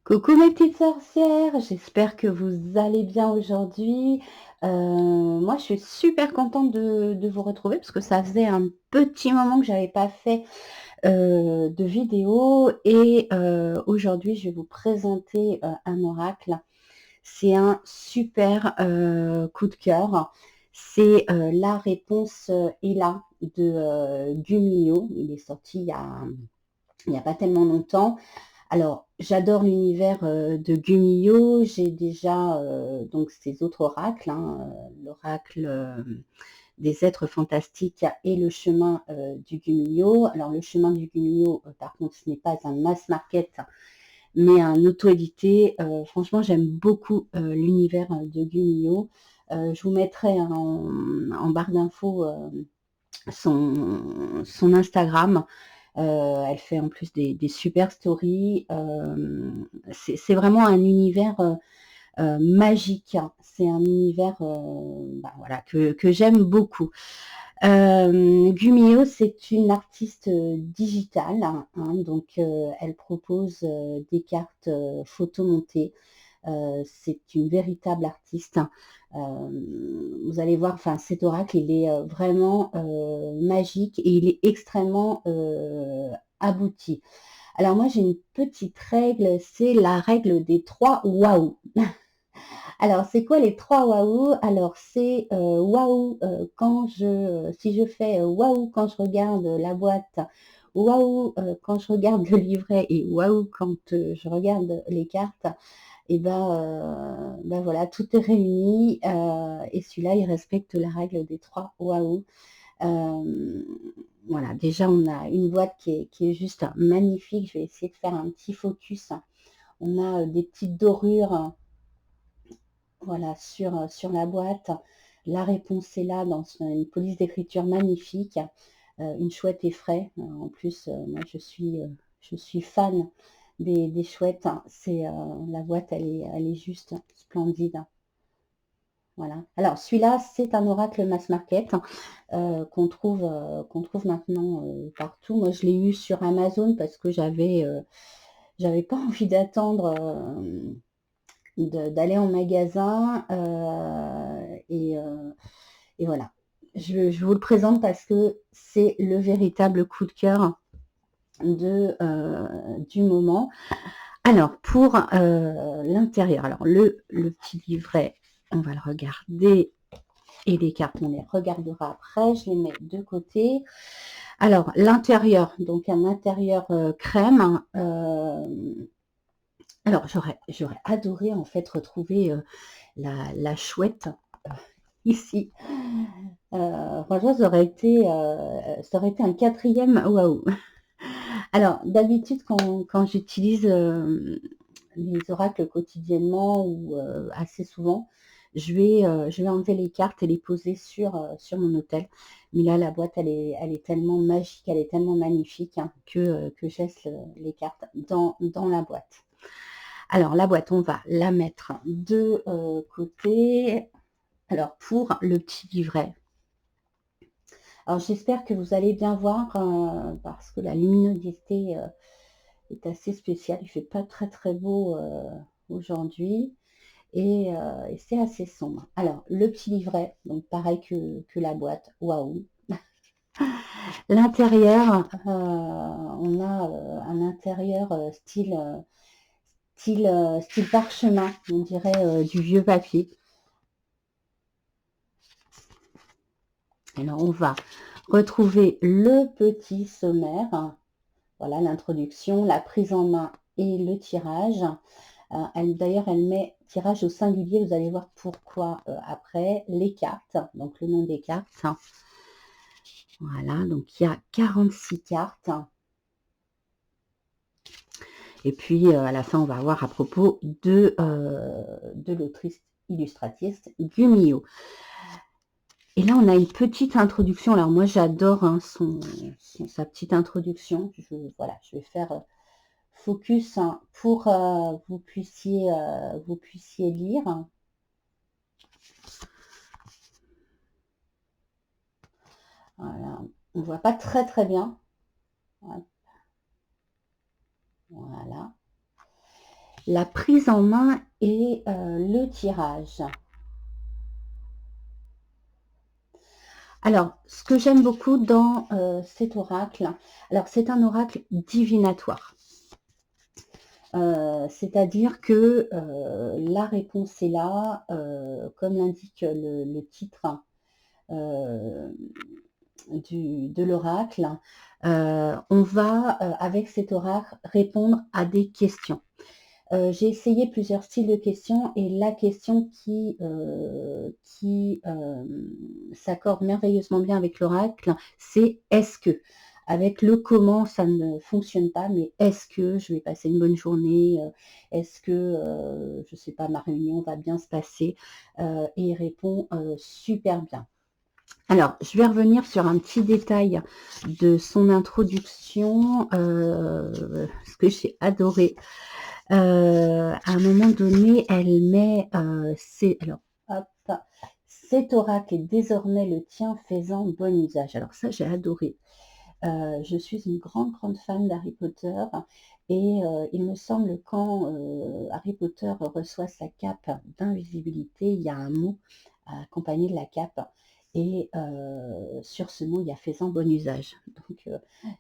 Coucou mes petites sorcières, j'espère que vous allez bien aujourd'hui. Moi, je suis super contente de vous retrouver parce que ça faisait un petit moment que j'avais pas fait de vidéo et aujourd'hui, je vais vous présenter un oracle. C'est un super coup de cœur. C'est la réponse est là de Gumio. Il est sorti il y a pas tellement longtemps. Alors, j'adore l'univers de Gumiho. J'ai déjà donc ces autres oracles, hein, l'oracle des êtres fantastiques et le chemin du Gumiho. Alors, le chemin du Gumiho, par contre, ce n'est pas un mass market, mais un auto-édité. Franchement, j'aime beaucoup l'univers de Gumiho. Je vous mettrai en barre d'infos son Instagram. Elle fait en plus des super stories. C'est vraiment un univers magique. C'est un univers voilà, que j'aime beaucoup. Gumio, c'est une artiste digitale, hein, donc elle propose des cartes photomontées. C'est une véritable artiste. Vous allez voir, enfin, cet oracle, il est vraiment magique et il est extrêmement abouti. Alors moi, j'ai une petite règle, c'est la règle des 3 waouh. Alors, c'est quoi les 3 waouh? Alors, c'est waouh si je fais waouh quand je regarde la boîte, waouh quand je regarde le livret et waouh quand je regarde les cartes. Et ben voilà, tout est réuni et celui-là, il respecte la règle des 3 waouh. Euh, voilà, déjà, on a une boîte qui est juste magnifique. Je vais essayer de faire un petit focus. On a des petites dorures voilà, sur la boîte. La réponse est là dans une police d'écriture magnifique. Une chouette effraie. En plus, moi, je suis fan des chouettes. C'est la boîte, elle est juste splendide. Voilà. Alors celui-là, c'est un oracle mass market qu'on trouve maintenant partout. Moi, je l'ai eu sur Amazon parce que j'avais pas envie d'attendre d'aller en magasin et voilà. Je vous le présente parce que c'est le véritable coup de cœur du moment. Alors, pour l'intérieur, alors le petit livret, on va le regarder et les cartes, on les regardera après. Je les mets de côté. Alors, l'intérieur, donc un intérieur crème. Alors, j'aurais adoré en fait retrouver la chouette ici. Franchement, ça aurait été un quatrième waouh. Alors, d'habitude, quand j'utilise les oracles quotidiennement ou assez souvent, je vais enlever les cartes et les poser sur mon hôtel. Mais là, la boîte, elle est tellement magique, elle est tellement magnifique hein, que je laisse les cartes dans la boîte. Alors, la boîte, on va la mettre de côté. Alors, pour le petit livret. Alors, j'espère que vous allez bien voir parce que la luminosité est assez spéciale. Il ne fait pas très très beau aujourd'hui et c'est assez sombre. Alors, le petit livret, donc pareil que la boîte. Waouh! L'intérieur, on a un intérieur style parchemin, on dirait du vieux papier. Alors, on va retrouver le petit sommaire. Voilà l'introduction, la prise en main et le tirage. D'ailleurs, elle met tirage au singulier. Vous allez voir pourquoi après. Les cartes, donc le nom des cartes. Voilà, donc il y a 46 cartes. Et puis, à la fin, on va voir à propos de l'autrice illustratrice Gumio. Et là, on a une petite introduction. Alors, moi, j'adore hein, sa petite introduction. Voilà, je vais faire focus hein, pour vous puissiez lire. Voilà, on ne voit pas très très bien. Voilà. la prise en main et le tirage. Alors, ce que j'aime beaucoup dans cet oracle, alors c'est un oracle divinatoire. C'est-à-dire que la réponse est là, comme l'indique le titre de l'oracle. On va, avec cet oracle, répondre à des questions. J'ai essayé plusieurs styles de questions et la question qui s'accorde merveilleusement bien avec l'oracle, c'est « est-ce que ?» Avec le comment, ça ne fonctionne pas, mais est-ce que je vais passer une bonne journée? Est-ce que, je ne sais pas, ma réunion va bien se passer? Et il répond super bien. Alors, je vais revenir sur un petit détail de son introduction, ce que j'ai adoré. À un moment donné, elle met alors, hop, cet oracle est désormais le tien, fais-en bon usage. Alors ça, j'ai adoré. Je suis une grande fan d'Harry Potter et il me semble quand Harry Potter reçoit sa cape d'invisibilité, il y a un mot accompagné de la cape et sur ce mot, il y a fais-en bon usage. Donc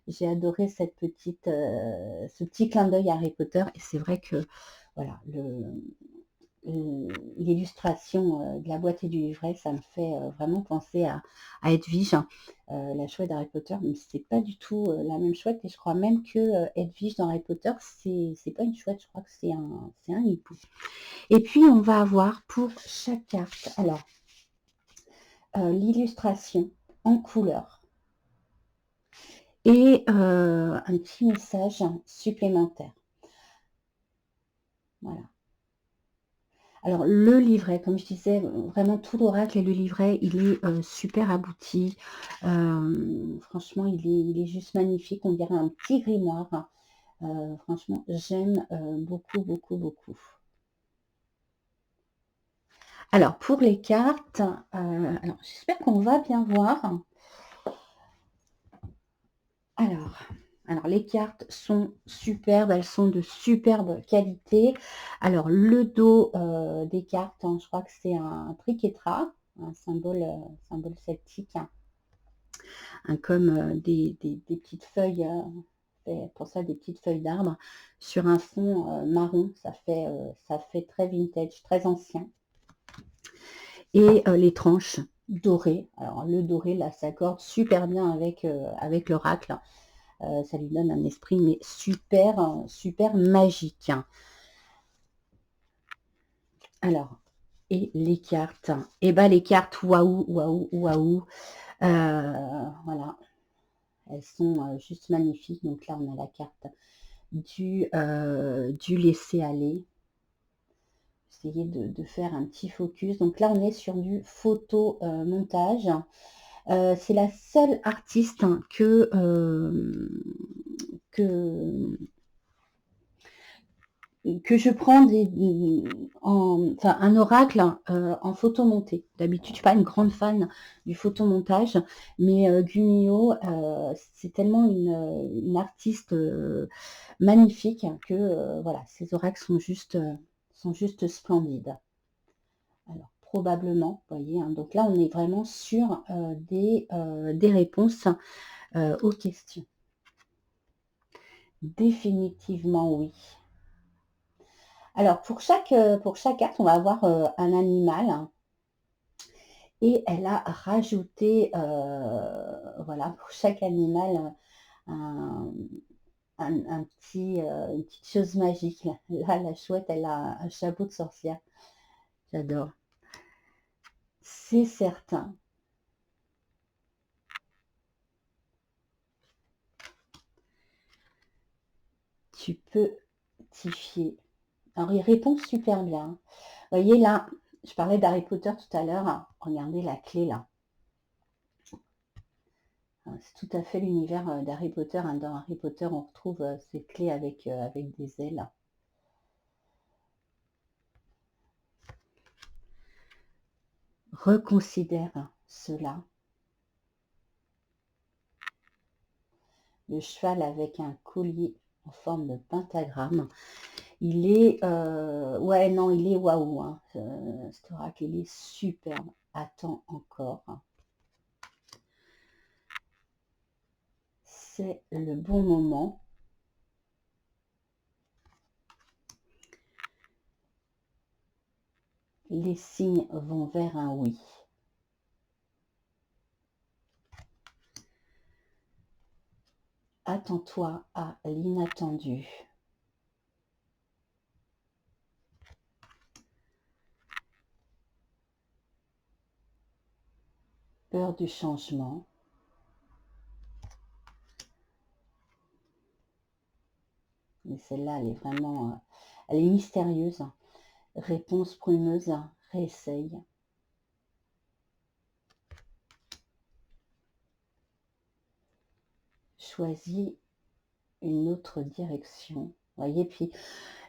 j'ai adoré ce petit clin d'œil à Harry Potter et c'est vrai que voilà, l'illustration de la boîte et du livret, ça me fait vraiment penser à Hedwige, la chouette d'Harry Potter, mais c'est pas du tout la même chouette, et je crois même que Hedwige dans Harry Potter, c'est pas une chouette, je crois que c'est un hibou. Et puis on va avoir pour chaque carte, alors, l'illustration en couleur et un petit message supplémentaire. Voilà. Alors, le livret, comme je disais, vraiment tout l'oracle et le livret, il est super abouti. Franchement, il est juste magnifique. On dirait un petit grimoire. Franchement, j'aime beaucoup. Alors, pour les cartes, alors j'espère qu'on va bien voir. Alors, les cartes sont superbes, elles sont de superbe qualité. Alors, le dos des cartes, hein, je crois que c'est un triquetra, un symbole celtique, hein, comme des petites feuilles, pour ça des petites feuilles d'arbre, sur un fond marron. Ça fait très vintage, très ancien. Et les tranches dorées. Alors, le doré, là, s'accorde super bien avec l'oracle. Ça lui donne un esprit mais super magique. Alors, et les cartes. Et ben les cartes, waouh. Voilà, elles sont juste magnifiques. Donc là, on a la carte du laisser aller. Essayer de faire un petit focus. Donc là, on est sur du photomontage. C'est la seule artiste que je prends enfin, un oracle en photo montée. D'habitude, je ne suis pas une grande fan du photomontage, mais Gumio, c'est tellement une artiste magnifique que voilà, ces oracles sont juste splendides. Alors, probablement, vous voyez, hein, donc là, on est vraiment sur des réponses aux questions. Définitivement, oui. Alors, pour chaque carte, on va avoir un animal. Et elle a rajouté, voilà, pour chaque animal, une petite chose magique. Là, la chouette, elle a un chapeau de sorcière. J'adore. C'est certain. Tu peux t'y fier. Alors, il répond super bien. Vous voyez, là, je parlais d'Harry Potter tout à l'heure. Regardez la clé, là. C'est tout à fait l'univers d'Harry Potter. Hein. Dans Harry Potter, on retrouve ces clés avec des ailes. Reconsidère cela. Le cheval avec un collier en forme de pentagramme. Il est, ouais, non, il est waouh, hein, cet oracle, il est superbe. Attends encore. C'est le bon moment. Les signes vont vers un oui. Attends-toi à l'inattendu. Peur du changement. Mais celle-là, elle est vraiment, elle est mystérieuse. Réponse brumeuse, réessaye. Choisis une autre direction. Vous voyez, puis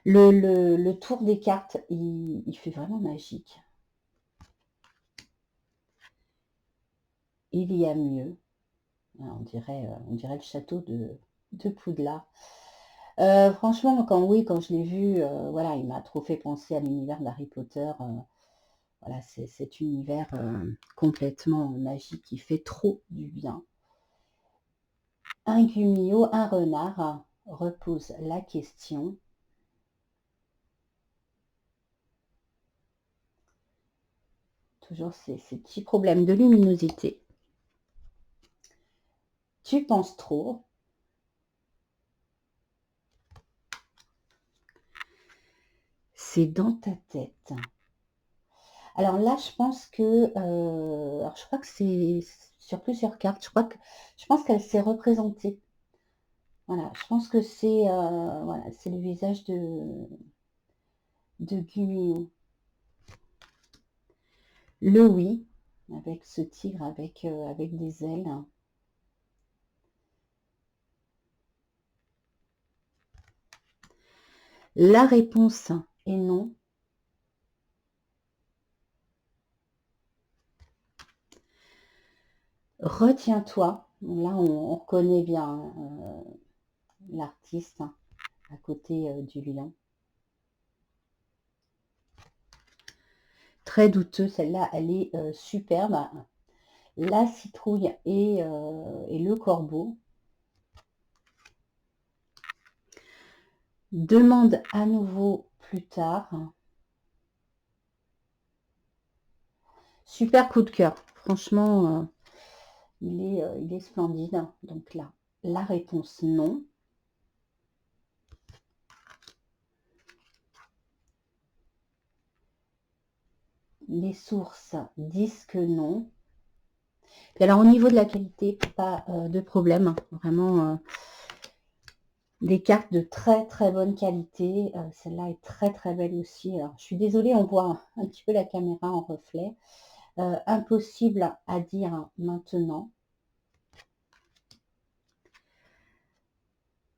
le tour des cartes, il fait vraiment magique. Il y a mieux. On dirait le château de Poudlard. Franchement, quand je l'ai vu, voilà, il m'a trop fait penser à l'univers d'Harry Potter. Voilà, c'est cet univers complètement magique qui fait trop du bien. Un Gumio, un renard, repose la question. Toujours ces petits problèmes de luminosité. Tu penses trop. C'est dans ta tête. Alors là, je pense que, alors je crois que c'est sur plusieurs cartes. Je pense qu'elle s'est représentée. Voilà, je pense que c'est voilà, c'est le visage de Gumio. Le oui, avec ce tigre avec des ailes. La réponse est non. Retiens-toi. Là, on reconnaît bien l'artiste à côté du lion. Très douteux, celle-là, elle est superbe. La citrouille et le corbeau. Demande à nouveau plus tard. Super coup de cœur. Franchement, il est splendide. Donc là, la réponse non. Les sources disent que non. Puis alors au niveau de la qualité, pas de problème. Vraiment des cartes de très très bonne qualité. Celle-là est très très belle aussi. Alors, je suis désolée, on voit un petit peu la caméra en reflet. Impossible à dire maintenant.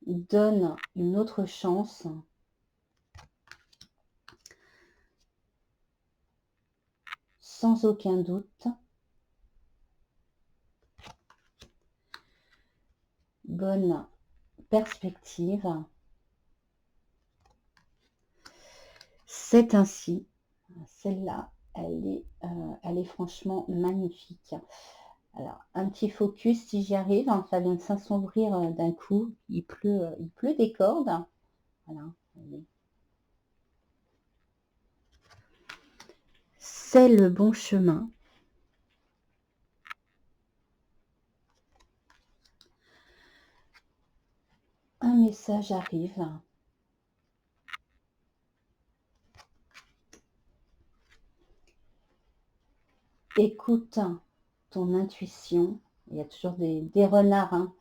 Donne une autre chance. Sans aucun doute. Bonne perspective. C'est ainsi. Celle-là, elle est franchement magnifique. Alors, un petit focus si j'y arrive. Ça vient de s'assombrir d'un coup. Il pleut des cordes. Voilà. C'est le bon chemin. Un message arrive. Écoute ton intuition. Il y a toujours des renards hein,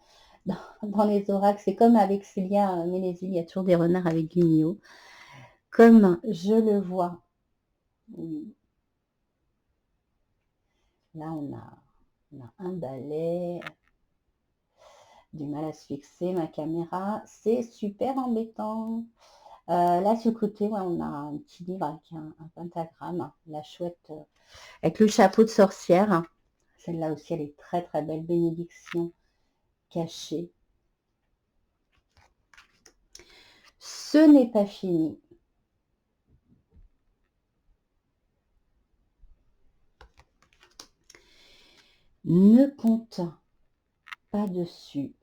dans les oracles. C'est comme avec Célia Ménésil, il y a toujours des renards avec Gumio. Comme je le vois. Oui. Là, on a un balai. Du mal à se fixer, ma caméra. C'est super embêtant. Là, sur le côté, ouais, on a un petit livre avec un pentagramme. La chouette avec le chapeau de sorcière. Celle-là aussi, elle est très très belle. Bénédiction cachée. Ce n'est pas fini. Ne compte pas dessus.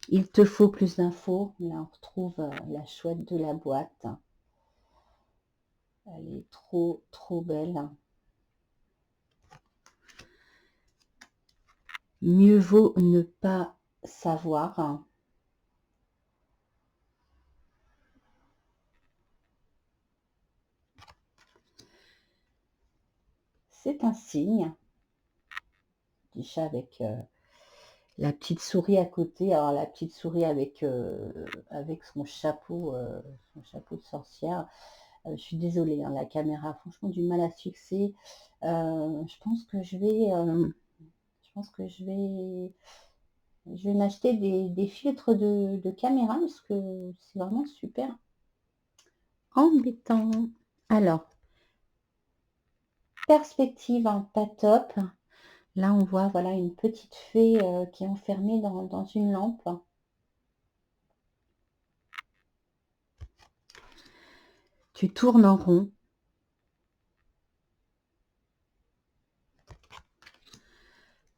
Il te faut plus d'infos. Là, on retrouve la chouette de la boîte. Elle est trop, trop belle. Mieux vaut ne pas savoir. C'est un signe. Du chat avec la petite souris à côté. Alors la petite souris avec son chapeau de sorcière. Je suis désolée, hein, la caméra a franchement du mal à se fixer. Je pense que je vais m'acheter des filtres de caméra parce que c'est vraiment super embêtant. Alors, perspective, hein, pas top. Là, on voit voilà une petite fée qui est enfermée dans une lampe. Tu tournes en rond.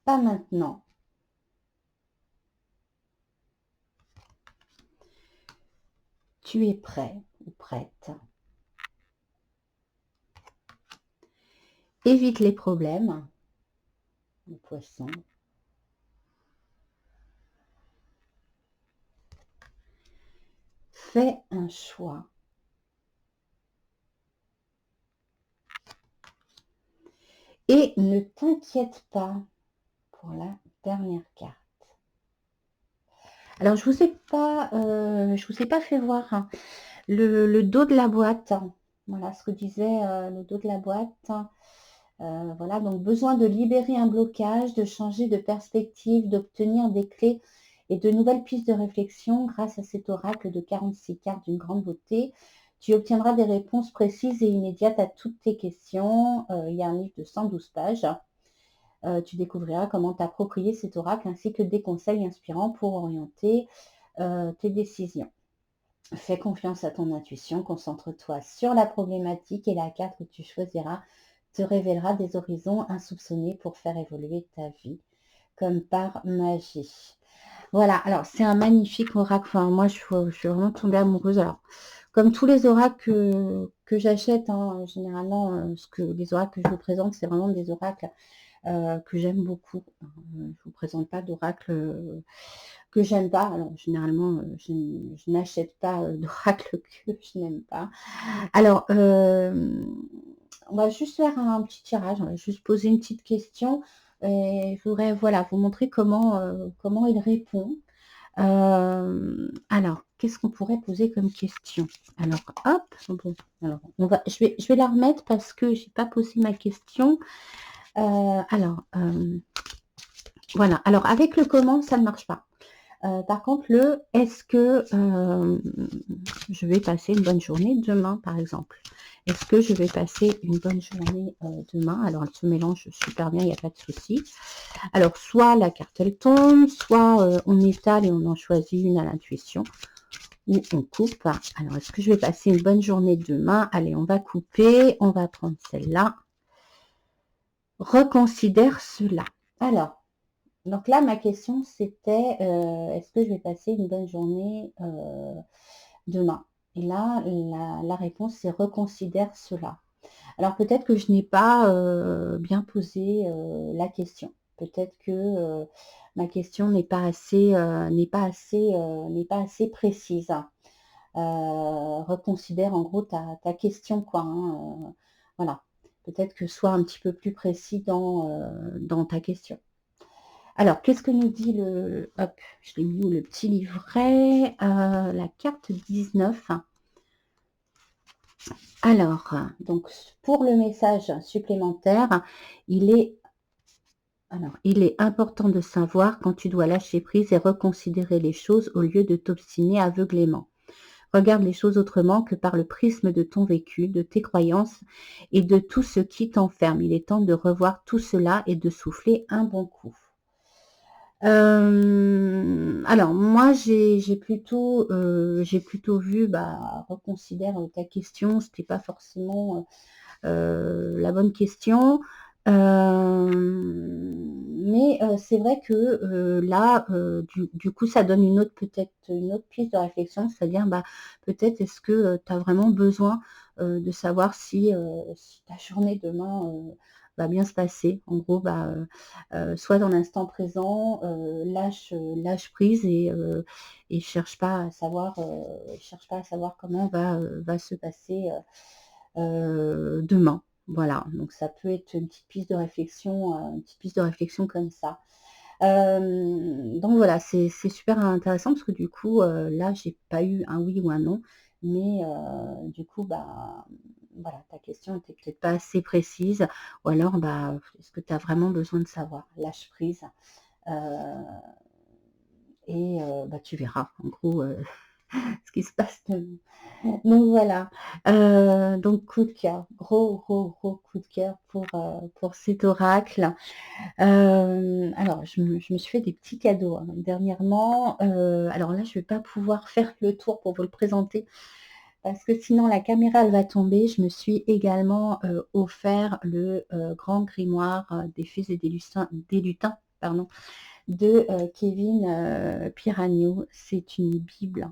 Pas maintenant. Tu es prêt ou prête. Évite les problèmes. Le poisson. Fais un choix. Et ne t'inquiète pas pour la dernière carte. Alors, je vous ai pas fait voir hein, le dos de la boîte. Voilà ce que disait le dos de la boîte. Voilà, donc besoin de libérer un blocage, de changer de perspective, d'obtenir des clés et de nouvelles pistes de réflexion grâce à cet oracle de 46 cartes d'une grande beauté. Tu obtiendras des réponses précises et immédiates à toutes tes questions. Il y a un livre de 112 pages. Tu découvriras comment t'approprier cet oracle ainsi que des conseils inspirants pour orienter tes décisions. Fais confiance à ton intuition, concentre-toi sur la problématique et la carte que tu choisiras te révélera des horizons insoupçonnés pour faire évoluer ta vie comme par magie. Voilà, alors c'est un magnifique oracle. Enfin, moi, je suis vraiment tombée amoureuse. Alors, comme tous les oracles que j'achète, hein, généralement, les oracles que je vous présente, c'est vraiment des oracles que j'aime beaucoup. Je ne vous présente pas d'oracle que j'aime pas. Alors, généralement, je n'achète pas d'oracle que je n'aime pas. Alors, on va juste faire un petit tirage. On va juste poser une petite question. Et je voudrais voilà, vous montrer comment il répond. Alors, qu'est-ce qu'on pourrait poser comme question? Alors, hop, bon, alors, je vais la remettre parce que j'ai pas posé ma question. Voilà. Alors, avec le comment, ça ne marche pas. Par contre, le est-ce que je vais passer une bonne journée demain, par exemple? Est-ce que je vais passer une bonne journée demain? Alors, elle se mélange super bien, il n'y a pas de souci. Alors, soit la carte, elle tombe, soit on étale et on en choisit une à l'intuition, ou on coupe. Alors, est-ce que je vais passer une bonne journée demain? Allez, on va couper, on va prendre celle-là. Reconsidère cela. Alors, donc là, ma question, c'était est-ce que je vais passer une bonne journée demain? Et là, la réponse, c'est reconsidère cela. Alors, peut-être que je n'ai pas bien posé la question. Peut-être que ma question n'est pas assez, n'est pas assez précise. Reconsidère en gros ta question, quoi. Hein, voilà. Peut-être que sois un petit peu plus précis dans ta question. Alors, qu'est-ce que nous dit le... Hop, je l'ai mis où le petit livret la carte 19. Alors, donc, pour le message supplémentaire, il est important de savoir quand tu dois lâcher prise et reconsidérer les choses au lieu de t'obstiner aveuglément. Regarde les choses autrement que par le prisme de ton vécu, de tes croyances et de tout ce qui t'enferme. Il est temps de revoir tout cela et de souffler un bon coup. Alors moi j'ai plutôt vu, reconsidère ta question, c'était pas forcément la bonne question. Mais c'est vrai que, là, du coup, ça donne peut-être une autre piste de réflexion, c'est-à-dire, bah, peut-être est-ce que, tu as vraiment besoin, de savoir si ta journée demain, va bien se passer? En gros, bah, sois dans l'instant présent, lâche prise et cherche pas à savoir comment va se passer, demain. Voilà, donc ça peut être une petite piste de réflexion, une petite piste de réflexion comme ça. Donc voilà, c'est super intéressant parce que du coup, là, j'ai pas eu un oui ou un non, mais du coup, bah, voilà, ta question était peut-être pas assez précise ou alors, bah, est-ce que tu as vraiment besoin de savoir? Lâche prise, heu bah, tu verras en gros, ce qui se passe demain. Donc voilà, donc coup de cœur, gros coup de cœur pour cet oracle. Alors je me suis fait des petits cadeaux, hein, dernièrement, alors là, je vais pas pouvoir faire le tour pour vous le présenter parce que sinon la caméra, elle va tomber. Je me suis également, offert le, grand grimoire, des fées et des lutins, pardon, de, Kevin, Piragno. C'est une bible,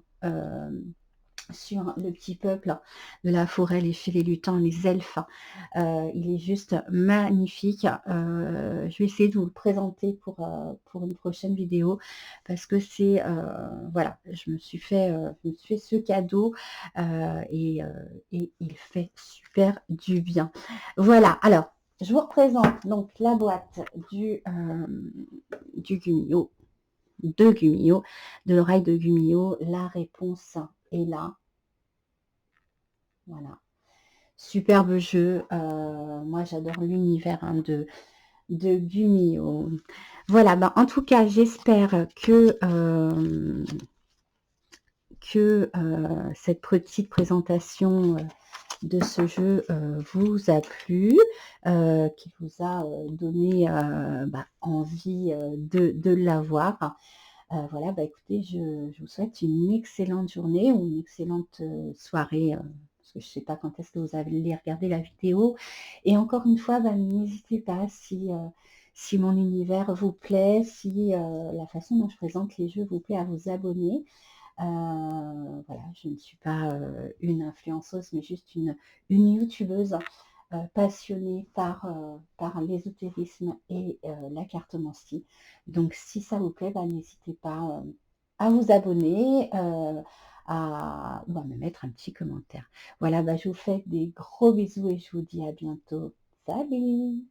sur le petit peuple de la forêt, les fées, les lutins, les elfes. Il est juste magnifique. Je vais essayer de vous le présenter pour une prochaine vidéo parce que c'est, voilà, je me suis fait ce cadeau, et il fait super du bien. Voilà, alors je vous représente donc la boîte du Gumio, de Gumio, de l'oreille de Gumio. La réponse est là. Voilà, superbe jeu, moi j'adore l'univers, hein, de Gumio. Voilà, bah, en tout cas, j'espère que cette petite présentation, de ce jeu, vous a plu, qu'il vous a, donné, bah, envie, de l'avoir. Voilà, bah, écoutez, je vous souhaite une excellente journée ou une excellente, soirée, parce que je ne sais pas quand est-ce que vous allez regarder la vidéo et encore une fois, bah, n'hésitez pas si mon univers vous plaît, si, la façon dont je présente les jeux vous plaît, à vous abonner. Voilà, je ne suis pas, une influenceuse, mais juste une youtubeuse, passionnée par l'ésotérisme et la cartomancie. Donc si ça vous plaît, bah, n'hésitez pas, à vous abonner, ou à me mettre un petit commentaire. Voilà, bah, je vous fais des gros bisous et je vous dis à bientôt. Salut!